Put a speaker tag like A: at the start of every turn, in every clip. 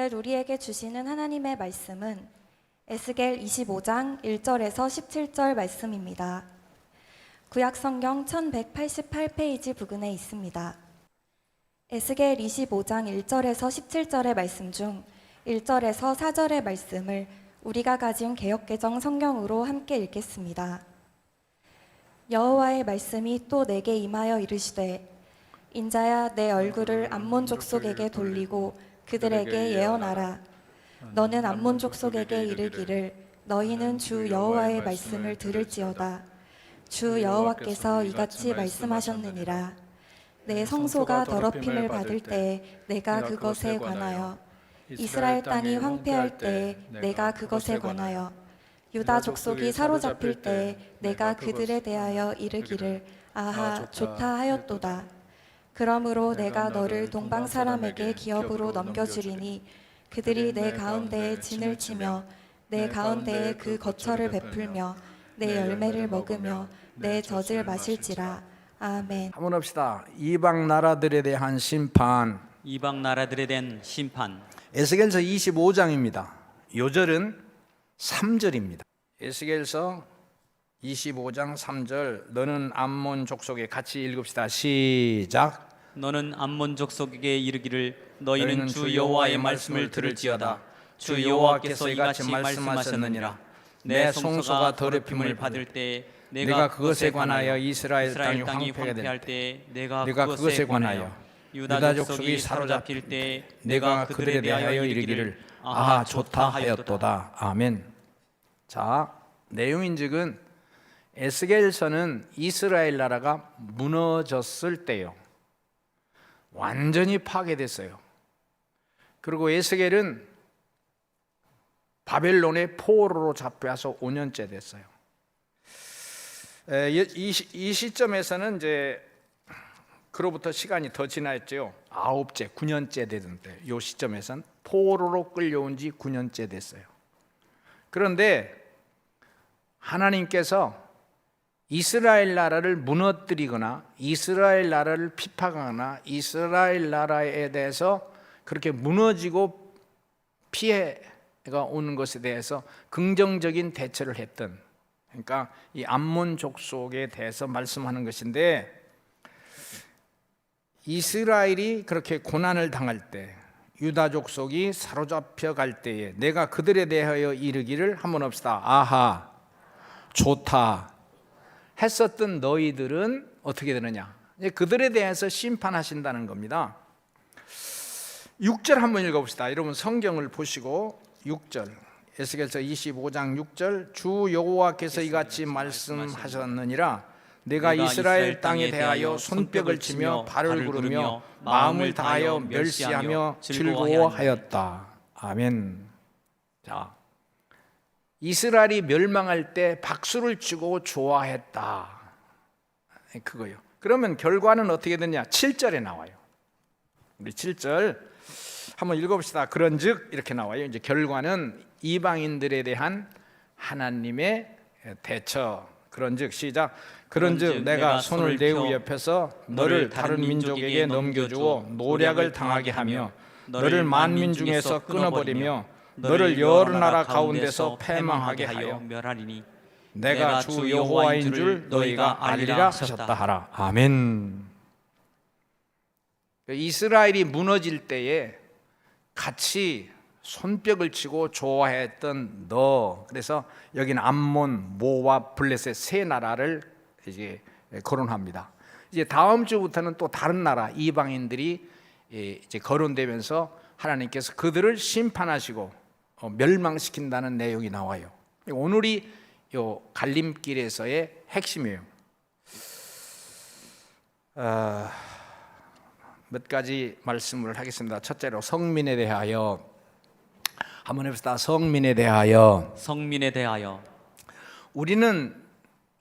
A: 오늘 우리에게 주시는 하나님의 말씀은 에스겔 25장 1절에서 17절 말씀입니다. 구약성경 1188페이지 부근에 있습니다. 에스겔 25장 1절에서 17절의 말씀 중 1절에서 4절의 말씀을 우리가 가진 개역개정 성경으로 함께 읽겠습니다. 여호와의 말씀이 또 내게 임하여 이르시되 인자야 내 얼굴을 암몬 족속에게 돌리고 그들에게 예언하라. 너는 암몬 족속에게 이르기를 너희는 주 여호와의 말씀을 들을지어다. 주 여호와께서 이같이 말씀하셨느니라. 내 성소가 더럽힘을 받을 때에 내가 그것에 관하여 이스라엘 땅이 황폐할 때에 내가 그것에 관하여 유다 족속이 사로잡힐 때에 내가 그들에 대하여 이르기를 아하 좋다 하였도다. 그러므로 내가 너를 동방 사람에게 기업으로 넘겨주리니 그들이 내 가운데에 진을 치며 내 가운데에 그 거처를 베풀며 내 열매를 먹으며 내 젖을 마실지라. 아멘.
B: 한번 합시다. 이방 나라들에 대한 심판.
C: 이방 나라들에 대한 심판.
B: 에스겔서 25장입니다. 요절은 3절입니다. 에스겔서 25장 3절. 너는 암몬 족속에 같이 읽읍시다. 시작.
C: 너는 암몬 족속에게 이르기를 너희는 주 여호와의 말씀을 들을지어다. 주 여호와께서 이같이 말씀하셨느니라. 내 성소가 더럽힘을 받을 때에 내가 그것에 관하여 이스라엘 땅이 황폐할 때에 내가 그것에 관하여 유다 족속이 사로잡힐 때에 내가 그들에 대하여 이르기를 아하 좋다 하였도다.
B: 아멘. 자, 내용인즉은 에스겔서는 이스라엘 나라가 무너졌을 때요, 완전히 파괴됐어요. 그리고 에스겔은 바벨론의 포로로 잡혀서 5년째 됐어요. 이 시점에서는 이제 그로부터 시간이 더 지났죠. 9째, 9년째 되던데 이 시점에서는 포로로 끌려온 지 9년째 됐어요. 그런데 하나님께서 이스라엘 나라를 무너뜨리거나 이스라엘 나라를 핍박하거나 이스라엘 나라에 대해서 그렇게 무너지고 피해가 오는 것에 대해서 긍정적인 대처를 했던, 그러니까 이 암몬 족속에 대해서 말씀하는 것인데, 이스라엘이 그렇게 고난을 당할 때, 유다 족속이 사로잡혀 갈 때에 내가 그들에 대하여 이르기를 한번 합시다. 아하 좋다 했었던 너희들은 어떻게 되느냐? 그들에 대해서 심판하신다는 겁니다. 6절 한번 읽어봅시다. 여러분 성경을 보시고 6절, 에스겔서 25장 6절. 주 여호와께서 이같이 말씀하셨느니라. 내가 이스라엘 땅에 대하여 손뼉을 치며 발을 구르며 마음을 다하여 멸시하며 즐거워하였다. 아멘. 자, 이스라엘이 멸망할 때 박수를 치고 좋아했다, 그거요. 그러면 결과는 어떻게 되냐? 7절에 나와요. 우리 7절 한번 읽어봅시다. 그런즉 이렇게 나와요. 이제 결과는 이방인들에 대한 하나님의 대처. 그런즉 시작. 그런즉 내가 손을 내우 옆에서 너를 다른 민족에게 넘겨주어 노략을 당하게 하며 너를 만민 중에서 끊어버리며 너를 여러 나라 가운데서 패망하게 하여
C: 멸하리니
B: 내가 주 여호와인 줄 너희가 알리라 하셨다 하라. 아멘. 이스라엘이 무너질 때에 같이 손뼉을 치고 좋아했던 너, 그래서 여기는 암몬, 모압, 블레셋 세 나라를 이제 거론합니다. 이제 다음 주부터는 또 다른 나라 이방인들이 이제 거론되면서 하나님께서 그들을 심판하시고 멸망시킨다는 내용이 나와요. 오늘이 요 갈림길에서의 핵심이에요. 몇 가지 말씀을 하겠습니다. 첫째로 성민에 대하여 한번 해봅시다. 성민에 대하여.
C: 성민에 대하여.
B: 우리는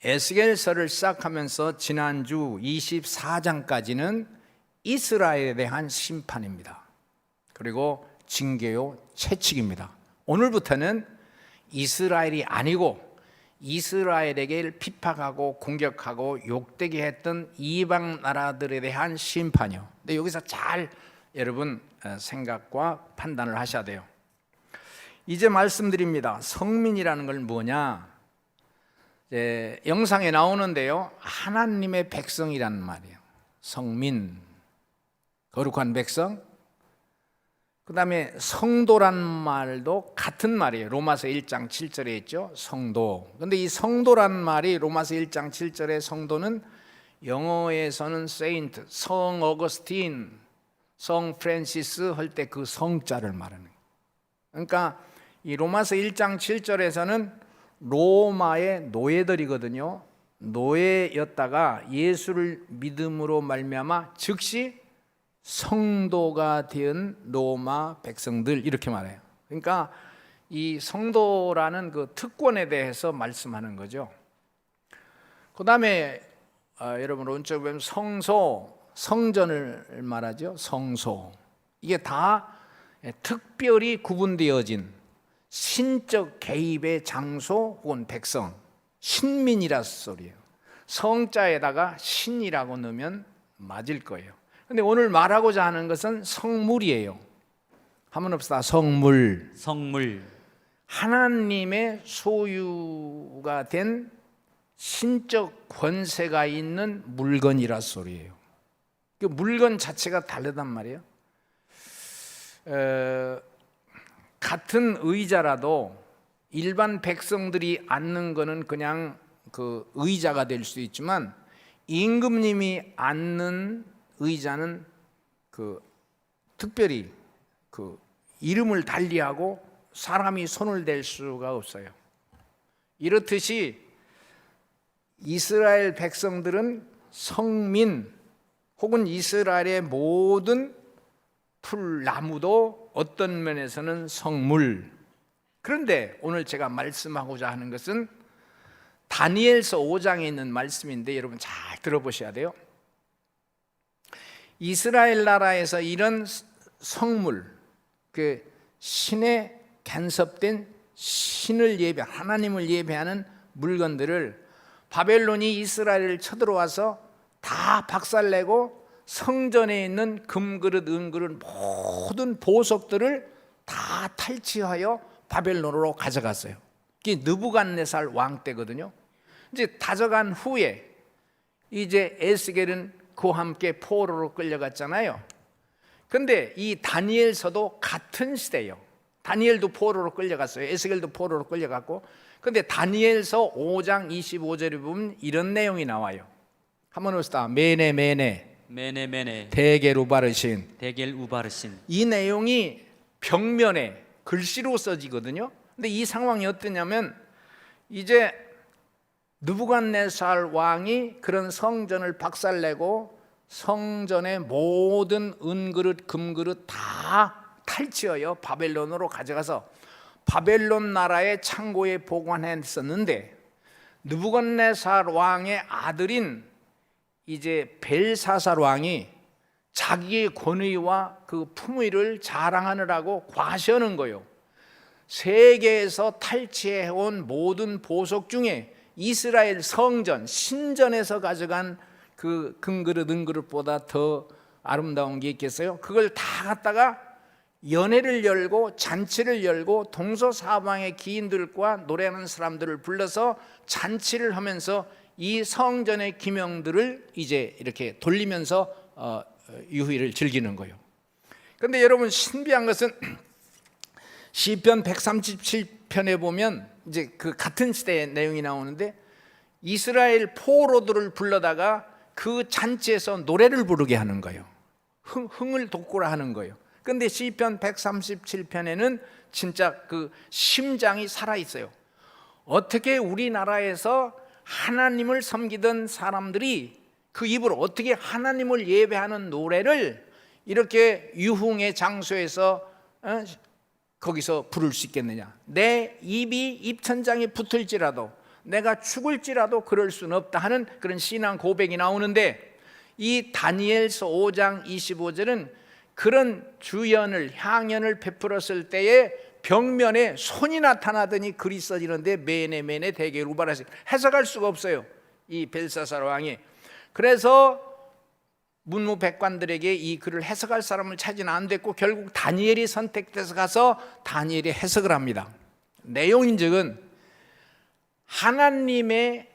B: 에스겔서를 시작하면서 지난주 24장까지는 이스라엘에 대한 심판입니다. 그리고 징계요 채찍입니다. 오늘부터는 이스라엘이 아니고 이스라엘에게 핍박하고 공격하고 욕되게 했던 이방 나라들에 대한 심판이요. 근데 여기서 잘 여러분 생각과 판단을 하셔야 돼요. 이제 말씀드립니다. 성민이라는 걸 뭐냐? 영상에 나오는데요, 하나님의 백성이라는 말이에요. 성민, 거룩한 백성. 그 다음에 성도란 말도 같은 말이에요. 로마서 1장 7절에 있죠, 성도. 근데 이 성도란 말이 로마서 1장 7절의 성도는 영어에서는 saint, 성 어거스틴, 성 프란시스 할 때 그 성자를 말하는 거예요. 그러니까 이 로마서 1장 7절에서는 로마의 노예들이거든요. 노예였다가 예수를 믿음으로 말미암아 즉시 성도가 된 로마 백성들, 이렇게 말해요. 그러니까 이 성도라는 그 특권에 대해서 말씀하는 거죠. 그 다음에 여러분 오른쪽에 보면 성소, 성전을 말하죠. 성소. 이게 다 특별히 구분되어진 신적 개입의 장소 혹은 백성, 신민이라 소리예요. 성자에다가 신이라고 넣으면 맞을 거예요. 근데 오늘 말하고자 하는 것은 성물이에요. 한번 합시다. 성물.
C: 성물.
B: 하나님의 소유가 된 신적 권세가 있는 물건이라 소리예요. 그 물건 자체가 다르단 말이에요. 같은 의자라도 일반 백성들이 앉는 거는 그냥 그 의자가 될 수 있지만, 임금님이 앉는 의자는 그 특별히 그 이름을 달리하고 사람이 손을 댈 수가 없어요. 이렇듯이 이스라엘 백성들은 성민 혹은 이스라엘의 모든 풀 나무도 어떤 면에서는 성물. 그런데 오늘 제가 말씀하고자 하는 것은 다니엘서 5장에 있는 말씀인데 여러분 잘 들어보셔야 돼요. 이스라엘 나라에서 이런 성물, 그 신에 간섭된 신을 하나님을 예배하는 물건들을 바벨론이 이스라엘을 쳐들어와서 다 박살내고 성전에 있는 금그릇, 은그릇 모든 보석들을 다 탈취하여 바벨론으로 가져갔어요. 그게 느부갓네살 왕 때거든요. 이제 다져간 후에 이제 에스겔은 그와 함께 포로로 끌려갔잖아요. 근데 이 다니엘서도 같은 시대예요. 다니엘도 포로로 끌려갔어요. 에스겔도 포로로 끌려갔고. 근데 다니엘서 5장 25절에 보면 이런 내용이 나와요. 한번 봅시다. 메네
C: 메네
B: 데겔 우바르신.
C: 데겔 우바르신.
B: 이 내용이 벽면에 글씨로 써지거든요. 근데 이 상황이 어떠냐면 이제 느부갓네살 왕이 그런 성전을 박살내고 성전의 모든 은그릇, 금그릇 다 탈취하여 바벨론으로 가져가서 바벨론 나라의 창고에 보관했었는데, 느부갓네살 왕의 아들인 이제 벨사살 왕이 자기의 권위와 그 품위를 자랑하느라고 과시하는 거예요. 세계에서 탈취해온 모든 보석 중에 이스라엘 성전, 신전에서 가져간 그 금그릇, 은그릇보다 더 아름다운 게 있겠어요? 그걸 다 갖다가 연회를 열고 잔치를 열고 동서사방의 기인들과 노래하는 사람들을 불러서 잔치를 하면서 이 성전의 기명들을 이제 이렇게 돌리면서 유희를 즐기는 거예요. 그런데 여러분 신비한 것은 시편 137편에 보면 이제 그 같은 시대의 내용이 나오는데, 이스라엘 포로들을 불러다가 그 잔치에서 노래를 부르게 하는 거예요. 흥을 돋구라 하는 거예요. 그런데 시편 137편에는 진짜 그 심장이 살아 있어요. 어떻게 우리나라에서 하나님을 섬기던 사람들이 그 입으로 어떻게 하나님을 예배하는 노래를 이렇게 유흥의 장소에서 거기서 부를 수 있겠느냐. 내 입이 입천장에 붙을지라도, 내가 죽을지라도 그럴 수는 없다 하는 그런 신앙 고백이 나오는데, 이 다니엘서 5장 25절은 그런 주연을, 향연을 베풀었을 때에 벽면에 손이 나타나더니 글이 써지는데 메네 데겔 우바르신, 해석할 수가 없어요, 이 벨사살 왕이. 그래서 문무백관들에게 이 글을 해석할 사람을 찾지는 안 됐고 결국 다니엘이 선택돼서 가서 다니엘이 해석을 합니다. 내용인즉은 하나님의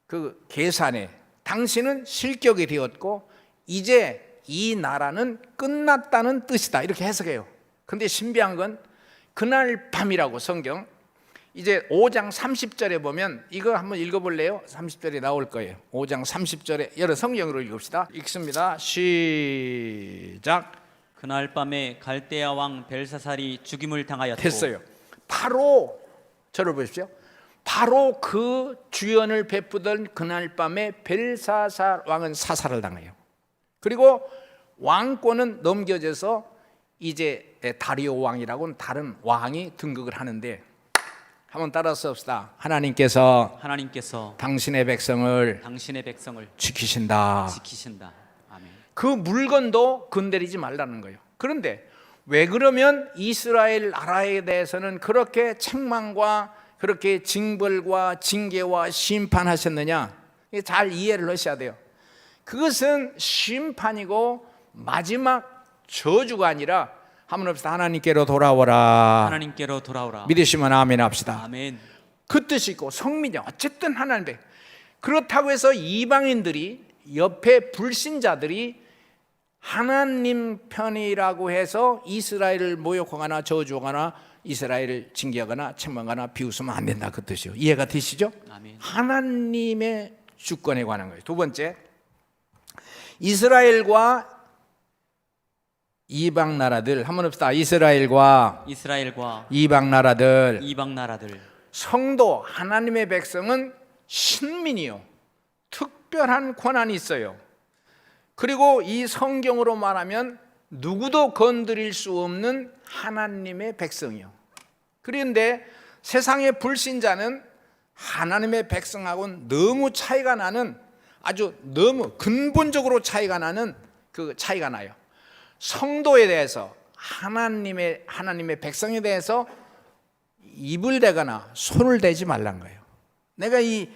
B: 그 계산에 당신은 실격이 되었고 이제 이 나라는 끝났다는 뜻이다, 이렇게 해석해요. 근데 신비한 건 그날 밤이라고 성경 이제 5장 30절에 보면 이거 한번 읽어볼래요? 30절에 나올 거예요. 5장 30절에 여러 성경으로 읽읍시다. 읽습니다. 시작.
C: 그날 밤에 갈대아 왕 벨사살이 죽임을 당하였고
B: 됐어요. 바로 저를 보십시오. 바로 그 주연을 베푸던 그날 밤에 벨사살 왕은 사살을 당해요. 그리고 왕권은 넘겨져서 이제 다리오 왕이라고는 다른 왕이 등극을 하는데, 한번 따라서 봅시다. 하나님께서 당신의 백성을 지키신다.
C: 아멘.
B: 그 물건도 건드리지 말라는 거예요. 그런데 왜 그러면 이스라엘 나라에 대해서는 그렇게 책망과 그렇게 징벌과 징계와 심판하셨느냐? 잘 이해를 하셔야 돼요. 그것은 심판이고 마지막 저주가 아니라 한번 합시다. 하나님께로 돌아오라. 믿으시면 아멘 합시다.
C: 아멘.
B: 그 뜻이 있고 성민이 어쨌든 하나님의, 그렇다고 해서 이방인들이 옆에 불신자들이 하나님 편이라고 해서 이스라엘을 모욕하거나 저주하거나 이스라엘을 징계하거나 책망하거나 비웃으면 안 된다, 그 뜻이요. 이해가 되시죠?
C: 아멘.
B: 하나님의 주권에 관한 거예요. 두 번째, 이스라엘과 이방 나라들, 한번 합시다. 이스라엘과 이방 나라들. 성도 하나님의 백성은 신민이요, 특별한 권한이 있어요. 그리고 이 성경으로 말하면 누구도 건드릴 수 없는 하나님의 백성이요. 그런데 세상의 불신자는 하나님의 백성하고는 너무 차이가 나는, 아주 너무 근본적으로 차이가 나는 그 차이가 나요. 성도에 대해서, 하나님의 백성에 대해서 입을 대거나 손을 대지 말란 거예요. 내가 이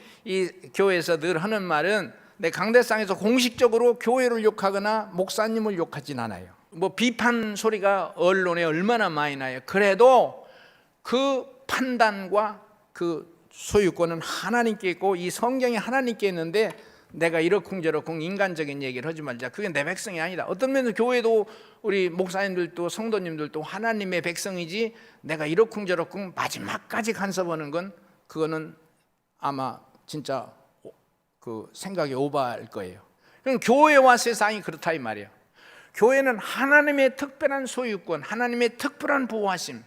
B: 교회에서 늘 하는 말은, 내 강대상에서 공식적으로 교회를 욕하거나 목사님을 욕하진 않아요. 뭐 비판 소리가 언론에 얼마나 많이 나요. 그래도 그 판단과 그 소유권은 하나님께 있고 이 성경이 하나님께 있는데, 내가 이러쿵저러쿵 인간적인 얘기를 하지 말자. 그게 내 백성이 아니다. 어떤 면에서 교회도 우리 목사님들도 성도님들도 하나님의 백성이지, 내가 이러쿵저러쿵 마지막까지 간섭하는 건 그거는 아마 진짜 그 생각이 오버할 거예요. 그럼 교회와 세상이 그렇다 이 말이에요. 교회는 하나님의 특별한 소유권, 하나님의 특별한 보호하심,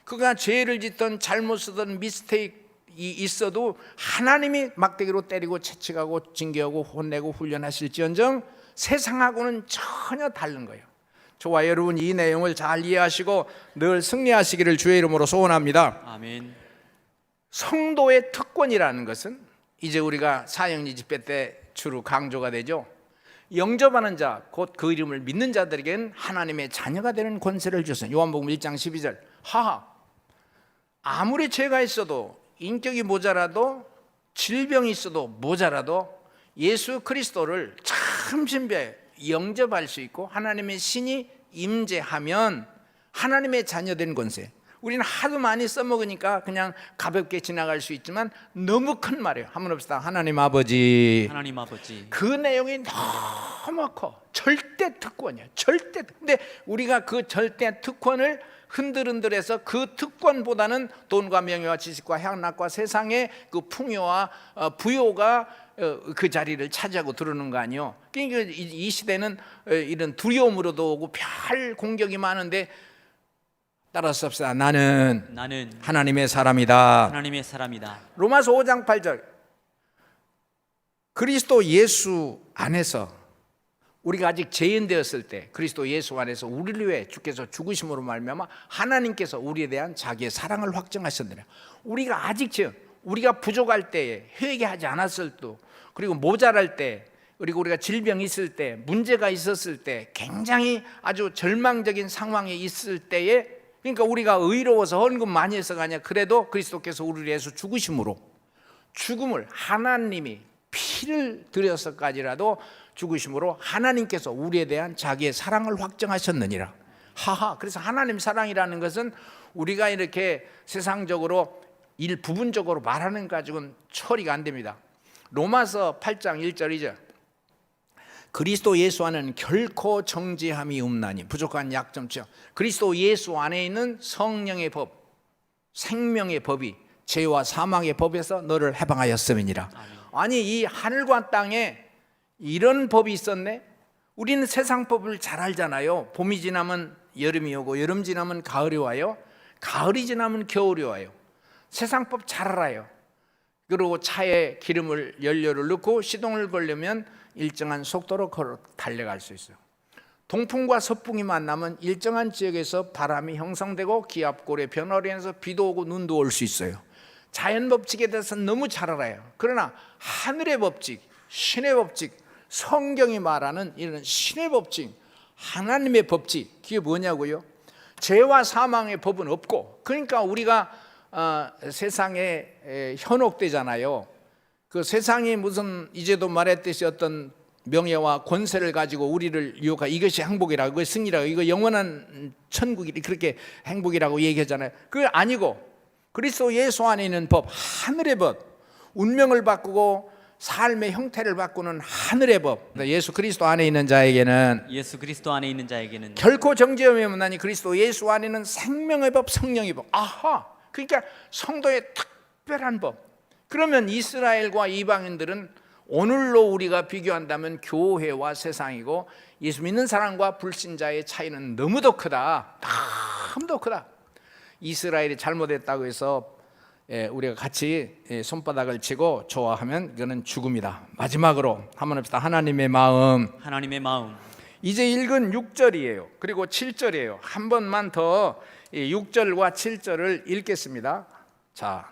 B: 그가 죄를 짓던 잘못 쓰던 미스테이크 있어도 하나님이 막대기로 때리고 채찍하고 징계하고 혼내고 훈련하실지언정 세상하고는 전혀 다른 거예요. 저와 여러분 이 내용을 잘 이해하시고 늘 승리하시기를 주의 이름으로 소원합니다.
C: 아멘.
B: 성도의 특권이라는 것은 이제 우리가 사형리 집회 때 주로 강조가 되죠. 영접하는 자, 곧 그 이름을 믿는 자들에게는 하나님의 자녀가 되는 권세를 주셨어요. 요한복음 1장 12절. 하하, 아무리 죄가 있어도, 인격이 모자라도, 질병이 있어도 모자라도 예수 그리스도를 참 신비하게 영접할 수 있고 하나님의 신이 임재하면 하나님의 자녀된 권세. 우리는 하도 많이 써먹으니까 그냥 가볍게 지나갈 수 있지만 너무 큰 말이에요. 한번 합시다. 하나님 아버지. 그 내용이 너무 커. 절대 특권이야. 절대. 근데 우리가 그 절대 특권을 흔들흔들해서 그 특권보다는 돈과 명예와 지식과 향락과 세상의 그 풍요와 부요가 그 자리를 차지하고 들어오는 거 아니에요. 그러니까 이 시대는 이런 두려움으로도 오고 별 공격이 많은데, 따라서 합시다. 나는 하나님의 사람이다. 로마서 5장 8절. 그리스도 예수 안에서 우리가 아직 죄인 되었을 때 그리스도 예수 안에서 우리를 위해 주께서 죽으심으로 말미암아 하나님께서 우리에 대한 자기의 사랑을 확증하셨느니라. 우리가 아직 우리가 부족할 때에, 회개하지 않았을 때, 그리고 모자랄 때, 그리고 우리가 질병이 있을 때, 문제가 있었을 때, 굉장히 아주 절망적인 상황에 있을 때에, 그러니까 우리가 의로워서 헌금 많이 해서가 아니라 그래도 그리스도께서 우리를 위해서 죽으심으로, 죽음을 하나님이 피를 들여서까지라도 죽으심으로 하나님께서 우리에 대한 자기의 사랑을 확정하셨느니라. 하하. 그래서 하나님 사랑이라는 것은 우리가 이렇게 세상적으로 부분적으로 말하는 가지고는 처리가 안 됩니다. 로마서 8장 1절이죠. 그리스도 예수 안에는 결코 정죄함이 없나니. 부족한 약점죠. 그리스도 예수 안에 있는 성령의 법, 생명의 법이 죄와 사망의 법에서 너를 해방하였음이니라. 아니, 이 하늘과 땅에 이런 법이 있었네. 우리는 세상 법을 잘 알잖아요. 봄이 지나면 여름이 오고 여름 지나면 가을이 와요. 가을이 지나면 겨울이 와요. 세상 법 잘 알아요. 그리고 차에 연료를 넣고 시동을 걸려면 일정한 속도로 달려갈 수 있어요. 동풍과 서풍이 만나면 일정한 지역에서 바람이 형성되고 기압골의 변화로 인해서 비도 오고 눈도 올 수 있어요. 자연 법칙에 대해서 너무 잘 알아요. 그러나 하늘의 법칙, 신의 법칙, 성경이 말하는 이런 신의 법칙, 하나님의 법칙, 그게 뭐냐고요? 죄와 사망의 법은 없고, 그러니까 우리가 세상에 현혹되잖아요. 그 세상이 무슨 이제도 말했듯이 어떤 명예와 권세를 가지고 우리를 유혹하, 이것이 행복이라고, 이거 승리라고, 이거 영원한 천국이 그렇게 행복이라고 얘기하잖아요. 그게 아니고 그리스도 예수 안에 있는 법, 하늘의 법, 운명을 바꾸고 삶의 형태를 바꾸는 하늘의 법, 예수 그리스도 안에 있는 자에게는 결코 정죄함이 없나니 그리스도 예수 안에는 생명의 법, 성령의 법. 아하. 그러니까 성도의 특별한 법. 그러면 이스라엘과 이방인들은 오늘로 우리가 비교한다면 교회와 세상이고, 예수 믿는 사람과 불신자의 차이는 너무도 크다. 너무도 크다. 이스라엘이 잘못했다고 해서 우리가 같이 손바닥을 치고 좋아하면 이거는 죽음이다. 마지막으로 한번 합시다. 하나님의 마음. 이제 읽은 6절이에요. 그리고 7절이에요. 한 번만 더 6절과 7절을 읽겠습니다. 자,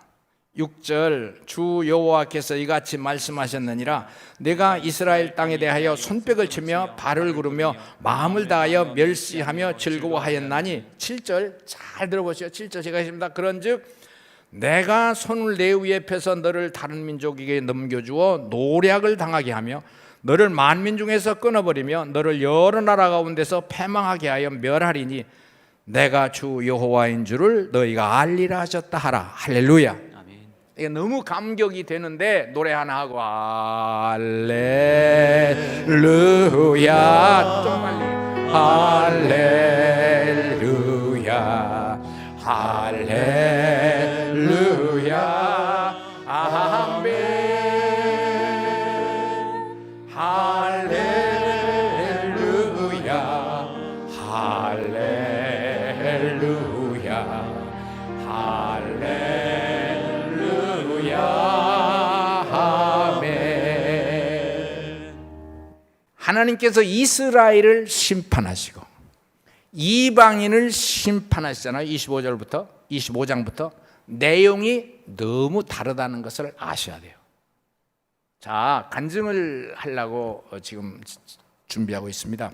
B: 6절, 주 여호와께서 이같이 말씀하셨느니라. 내가 이스라엘 땅에 대하여 손뼉을 치며 발을 구르며 마음을 다하여 멸시하며 즐거워하였나니. 7절 잘 들어보시오. 7절 제가 했습니다. 그런즉 내가 손을 내 위에 펴서 너를 다른 민족에게 넘겨주어 노략을 당하게 하며 너를 만민 중에서 끊어버리며 너를 여러 나라 가운데서 패망하게 하여 멸하리니 내가 주 여호와인 줄을 너희가 알리라 하셨다 하라. 할렐루야.
C: 아멘.
B: 이게 너무 감격이 되는데 노래 하나 하고 할렐루야. 좀 빨리. 할렐루야. 할렐루야. 아멘. 할렐루야. 할렐루야. 할렐루야. 아멘. 하나님께서 이스라엘을 심판하시고 이방인을 심판하시잖아요. 25절부터 25장부터 내용이 너무 다르다는 것을 아셔야 돼요. 자, 간증을 하려고 지금 준비하고 있습니다.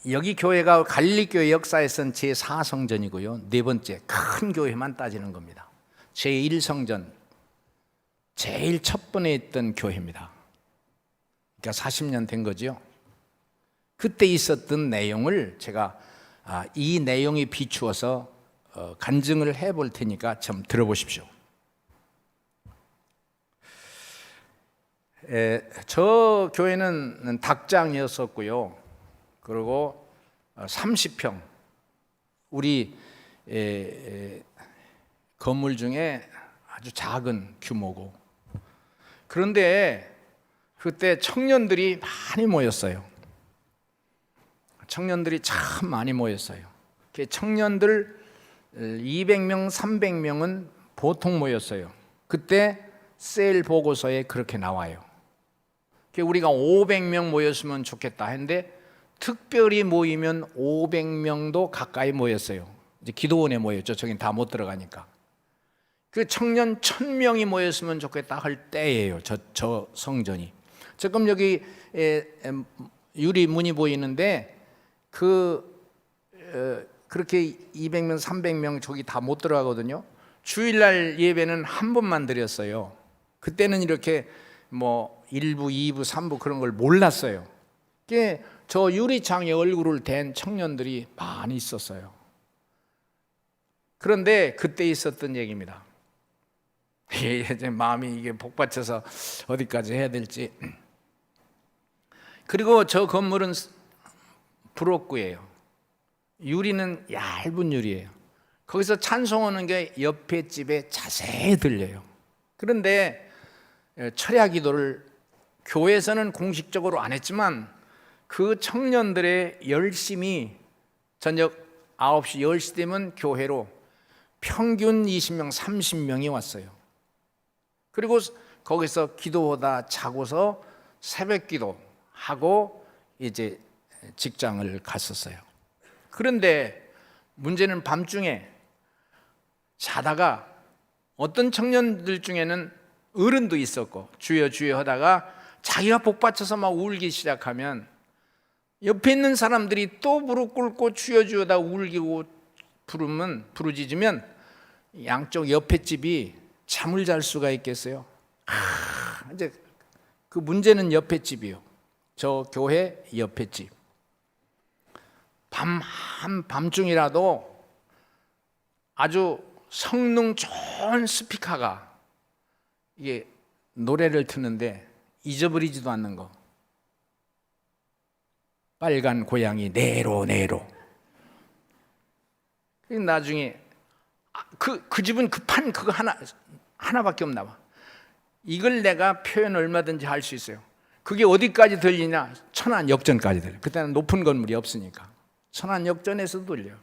B: 여기 교회가 갈릴리교회 역사에선 제4성전이고요. 네 번째 큰 교회만 따지는 겁니다. 제1성전, 제일 첫 번에 있던 교회입니다. 그러니까 40년 된 거죠. 그때 있었던 내용을 제가 이 내용에 비추어서 간증을 해볼 테니까 좀 들어보십시오. 저 교회는 닭장이었었고요. 그리고 30평 우리 건물 중에 아주 작은 규모고, 그런데 그때 청년들이 많이 모였어요. 청년들이 참 많이 모였어요. 청년들 200명, 300명은 보통 모였어요. 그때 셀 보고서에 그렇게 나와요. 우리가 500명 모였으면 좋겠다 했는데 특별히 모이면 500명도 가까이 모였어요. 이제 기도원에 모였죠. 저긴 다 못 들어가니까. 그 청년 1000명이 모였으면 좋겠다 할 때예요. 저 성전이. 지금 여기 유리 문이 보이는데 그렇게 200명, 300명 저기 다 못 들어가거든요. 주일날 예배는 한 번만 드렸어요. 그때는 이렇게 뭐 1부, 2부, 3부 그런 걸 몰랐어요. 그게 저 유리창에 얼굴을 댄 청년들이 많이 있었어요. 그런데 그때 있었던 얘기입니다. 이제 마음이 이게 복받쳐서 어디까지 해야 될지. 그리고 저 건물은 불옥구예요. 유리는 얇은 유리예요. 거기서 찬송하는 게 옆에 집에 자세히 들려요. 그런데 철야 기도를 교회에서는 공식적으로 안 했지만 그 청년들의 열심이 저녁 9시, 10시 되면 교회로 평균 20명, 30명이 왔어요. 그리고 거기서 기도하다 자고서 새벽 기도하고 이제 직장을 갔었어요. 그런데 문제는 밤중에 자다가 어떤 청년들 중에는 어른도 있었고 주여 주여 하다가 자기가 복받쳐서 막 울기 시작하면 옆에 있는 사람들이 또 무릎 꿇고 주여 주여다 울기고 부르짖으면 양쪽 옆에 집이 잠을 잘 수가 있겠어요? 이제 그 문제는 옆에 집이요. 저 교회 옆에 집. 밤중이라도 아주 성능 좋은 스피커가 이게 노래를 트는데 잊어버리지도 않는 거. 빨간 고양이 네로 네로. 나중에 그 집은 그 판 그거 하나밖에 없나 봐. 이걸 내가 표현 얼마든지 할 수 있어요. 그게 어디까지 들리냐? 천안역전까지 들려요. 그때는 높은 건물이 없으니까 천안역전에서도 들려요.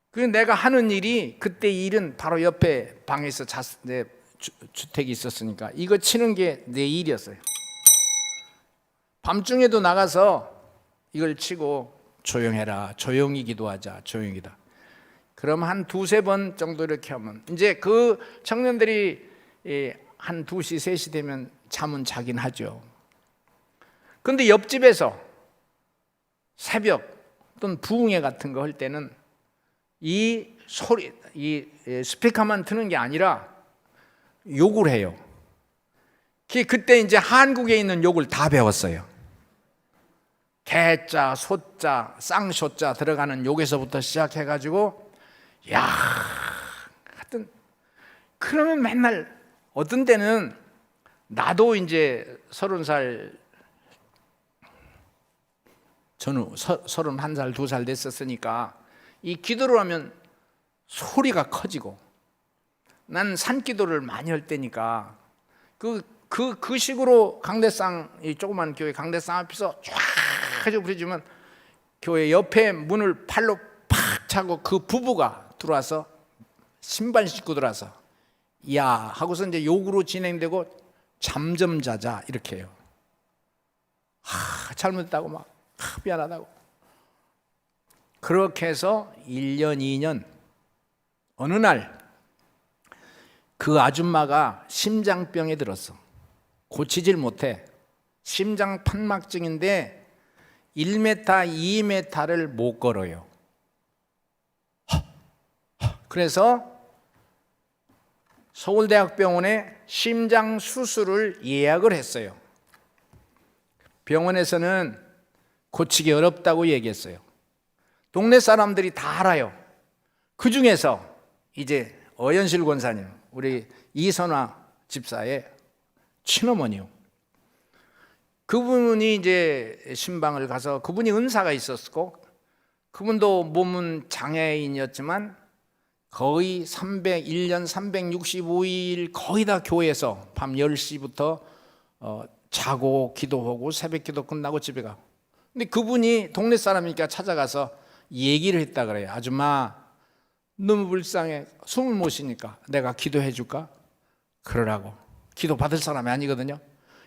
B: 그래서 내가 하는 일이 그때 일은 바로 옆에 방에서 내 주택이 있었으니까 이거 치는 게 내 일이었어요. 밤중에도 나가서 이걸 치고 조용해라, 조용히 기도하자, 조용히 기도. 그럼 한 두세 번 정도 이렇게 하면 이제 그 청년들이 한 2시, 3시 되면 잠은 자긴 하죠. 그런데 옆집에서 새벽 또는 부흥회 같은 거 할 때는 이 소리, 이 스피커만 트는 게 아니라 욕을 해요. 그때 이제 한국에 있는 욕을 다 배웠어요. 개자, 소자, 쌍쇼자 들어가는 욕에서부터 시작해가지고 야, 하여튼 그러면 맨날 어떤 때는 나도 이제 30살 저는 31살, 2살 됐었으니까 이 기도를 하면 소리가 커지고 난 산기도를 많이 할 때니까 그 식으로 강대상, 이 조그만 교회 강대상 앞에서 쫙 해서 부르지면 교회 옆에 문을 팔로 팍 차고 그 부부가 들어와서 신발 신고 들어와서 야 하고서 이제 욕으로 진행되고 잠 좀 자자 이렇게 해요. 잘못했다고 막 미안하다고. 그렇게 해서 1년, 2년 어느 날 그 아줌마가 심장병에 들었어. 고치질 못해. 심장 판막증인데 1m, 2m를 못 걸어요. 그래서 서울대학병원에 심장 수술을 예약을 했어요. 병원에서는 고치기 어렵다고 얘기했어요. 동네 사람들이 다 알아요. 그 중에서 이제 어연실 권사님, 우리 이선화 집사의 친어머니요. 그분이 이제 신방을 가서 그분이 은사가 있었고 그분도 몸은 장애인이었지만 거의 1년 365일 거의 다 교회에서 밤 10시부터 자고 기도하고 새벽 기도 끝나고 집에 가고. 근데 그분이 동네 사람이니까 찾아가서 얘기를 했다 그래요. 아줌마 너무 불쌍해. 숨을 못 쉬니까 내가 기도해 줄까? 그러라고. 기도 받을 사람이 아니거든요.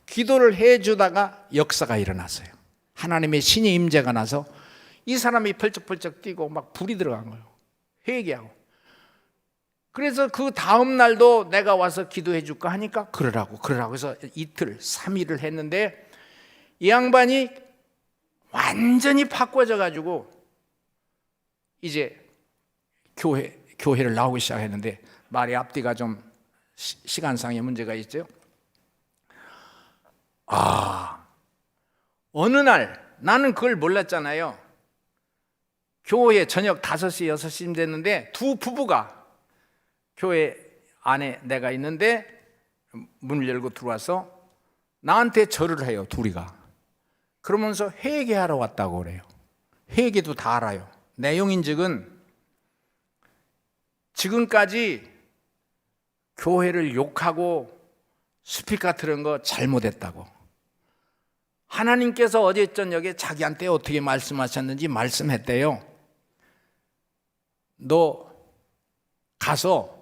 B: 기도를 해주다가 역사가 일어났어요. 하나님의 신의 임재가 나서 이 사람이 펄쩍펄쩍 뛰고 막 불이 들어간 거예요. 회개하고. 그래서 그 다음 날도 내가 와서 기도해 줄까 하니까 그러라고 해서 이틀 3일을 했는데 이 양반이 완전히 바꿔져 가지고 이제 교회를 나오기 시작했는데 말이 앞뒤가 좀 시간상의 문제가 있죠. 어느 날 나는 그걸 몰랐잖아요. 교회 저녁 5시, 6시쯤 됐는데 두 부부가 교회 안에 내가 있는데 문을 열고 들어와서 나한테 절을 해요, 둘이가. 그러면서 회개하러 왔다고 그래요. 회개도 다 알아요. 내용인즉은 지금까지 교회를 욕하고 스피커 틀은 거 잘못했다고. 하나님께서 어제 저녁에 자기한테 어떻게 말씀하셨는지 말씀했대요. 너 가서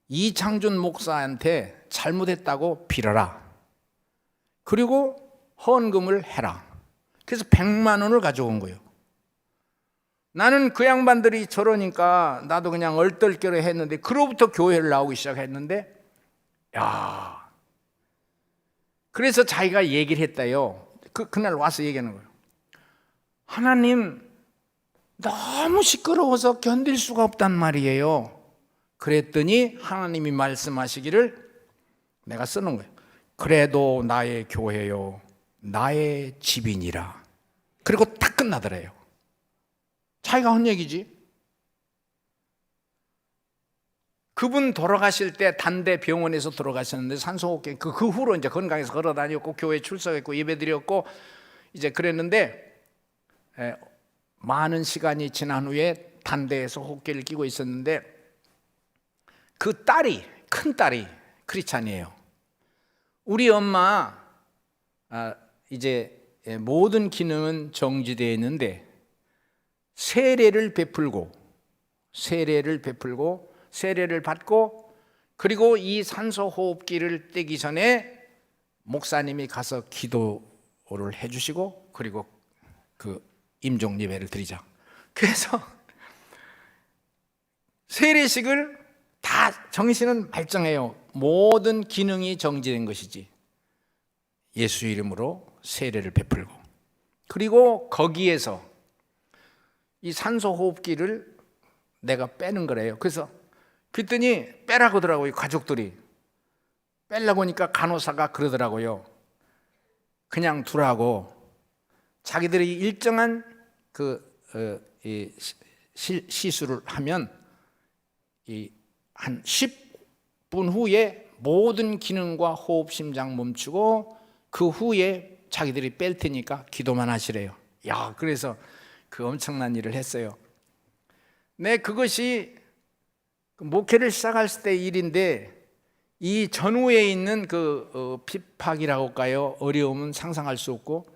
B: 이창준 목사한테 잘못했다고 빌어라. 그리고 헌금을 해라. 그래서 100만 원을 가져온 거예요. 나는 그 양반들이 저러니까 나도 그냥 얼떨결에 했는데, 그로부터 교회를 나오기 시작했는데, 그래서 자기가 얘기를 했대요. 그날 와서 얘기하는 거예요. 하나님, 너무 시끄러워서 견딜 수가 없단 말이에요. 그랬더니 하나님이 말씀하시기를, 내가 쓰는 거예요. 그래도 나의 교회요, 나의 집이니라. 그리고 딱 끝나더래요. 자기가 한 얘기지. 그분 돌아가실 때 단대 병원에서 돌아가셨는데 산소호흡기 그 후로 이제 건강해서 걸어 다녔고 교회 출석했고 예배드렸고 이제 그랬는데, 많은 시간이 지난 후에 단대에서 호흡기를 끼고 있었는데 그 딸이, 큰 딸이 크리스찬이에요. 우리 엄마 이제 모든 기능은 정지되어 있는데 세례를 베풀고 세례를 받고, 그리고 이 산소호흡기를 떼기 전에 목사님이 가서 기도를 해주시고, 그리고 그 임종 예배를 드리자. 그래서 세례식을 다 정신은 발정해요. 모든 기능이 정지된 것이지. 예수 이름으로 세례를 베풀고, 그리고 거기에서 이 산소호흡기를 내가 빼는 거래요. 그랬더니 빼라고 하더라고요. 가족들이 빼려고 하니까 간호사가 그러더라고요. 그냥 두라고. 자기들이 일정한 시술을 하면 한 10분 후에 모든 기능과 호흡, 심장 멈추고 그 후에 자기들이 뺄 테니까 기도만 하시래요. 그래서 그 엄청난 일을 했어요. 그것이 목회를 시작했을 때 일인데, 이 전후에 있는 핍박이라고 할까요? 어려움은 상상할 수 없고,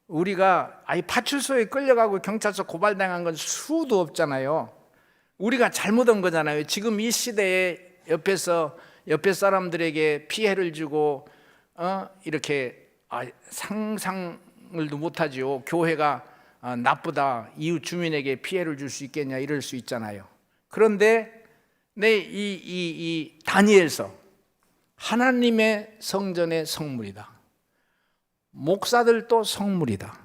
B: 우리가 파출소에 끌려가고 경찰서 고발당한 건 수도 없잖아요. 우리가 잘못한 거잖아요. 지금 이 시대에 옆에 사람들에게 피해를 주고 이렇게 상상을도 못하죠. 교회가 나쁘다, 이웃 주민에게 피해를 줄 수 있겠냐 이럴 수 있잖아요. 그런데 이 다니엘서 하나님의 성전의 성물이다. 목사들도 성물이다.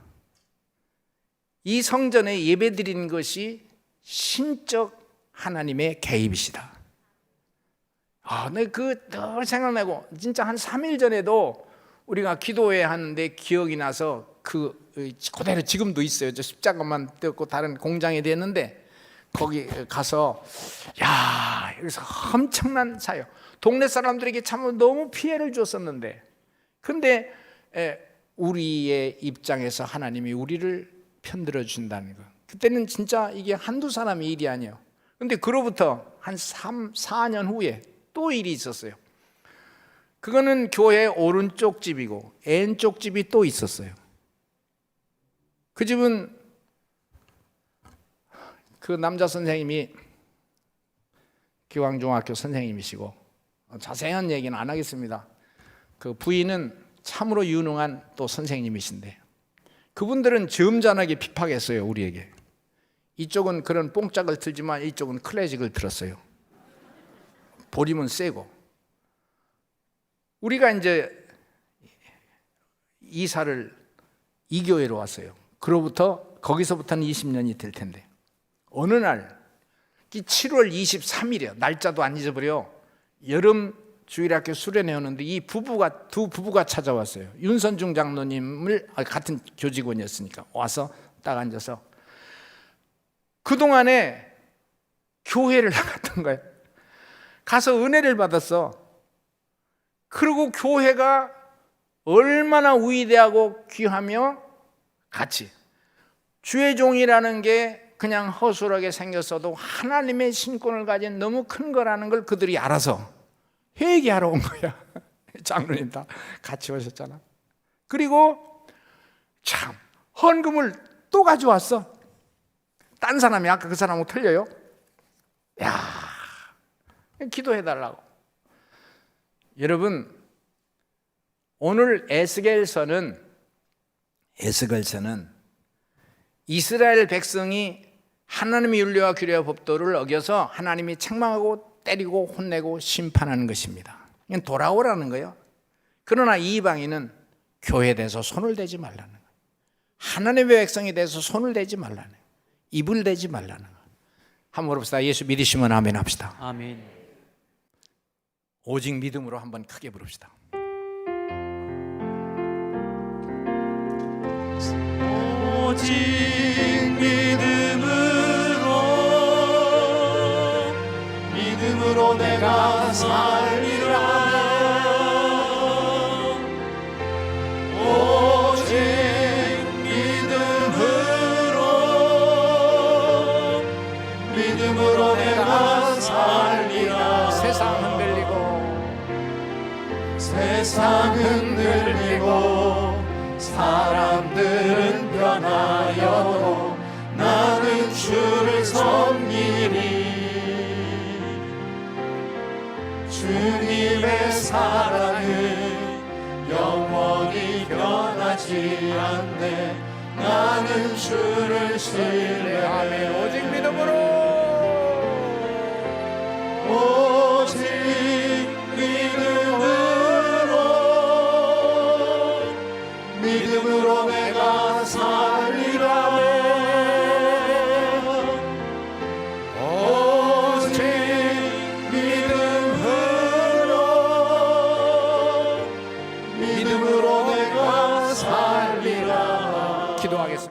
B: 이 성전에 예배드리는 것이 신적 하나님의 개입이시다. 늘 생각나고, 진짜 한 3일 전에도 우리가 기도회 하는데 기억이 나서 그대로 지금도 있어요. 저 십자가만 뜯고 다른 공장이 됐는데 거기 가서 여기서 엄청난 사역, 동네 사람들에게 참 너무 피해를 줬었는데, 근데 우리의 입장에서 하나님이 우리를 편들어 준다는 거, 그때는 진짜 이게 한두 사람의 일이 아니에요. 근데 그로부터 한 4년 후에 또 일이 있었어요. 그거는 교회 오른쪽 집이고 왼쪽 집이 또 있었어요. 그 집은 그 남자 선생님이 기왕중학교 선생님이시고, 자세한 얘기는 안 하겠습니다. 그 부인은 참으로 유능한 또 선생님이신데, 그분들은 점잖하게 핍박했어요, 우리에게. 이쪽은 그런 뽕짝을 틀지만 이쪽은 클래식을 틀었어요. 보림은 세고. 우리가 이제 이사를 이 교회로 왔어요. 거기서부터는 20년이 될 텐데, 어느 날 7월 23일이에요. 날짜도 안 잊어버려. 여름 주일학교 수련회 오는데 이 부부가 두 부부가 찾아왔어요. 윤선중 장로님을 같은 교직원이었으니까 와서 딱 앉아서 그동안에 교회를 나갔던 거예요. 가서 은혜를 받았어. 그리고 교회가 얼마나 위대하고 귀하며 같이 주의 종이라는 게 그냥 허술하게 생겼어도 하나님의 신권을 가진 너무 큰 거라는 걸 그들이 알아서 회개하러 온 거야. 장로님 다 같이 오셨잖아. 그리고 참 헌금을 또 가져왔어. 딴 사람이 아까 그 사람하고 틀려요. 야, 기도해달라고. 여러분, 오늘 에스겔서는 이스라엘 백성이 하나님의 윤리와 규례와 법도를 어겨서 하나님이 책망하고 때리고 혼내고 심판하는 것입니다. 이건 돌아오라는 거예요. 그러나 이방인은 교회에 대해서 손을 대지 말라는 거예요. 하나님의 백성에 대해서 손을 대지 말라는 거예요. 입을 대지 말라는 거예요. 한번 물어봅시다. 예수 믿으시면 아멘 합시다.
C: 아멘.
B: 오직 믿음으로 한번 크게 부릅시다.
C: 오직 믿음으로 내가 살리라. 오직 믿음으로 내가 살리라. 세상 흔들리고 사람들은 변하여도 나는 주를 섬기리. 주님의 사랑은 영원히 변하지 않네. 나는 주를 신뢰하네.
B: 오직 믿음으로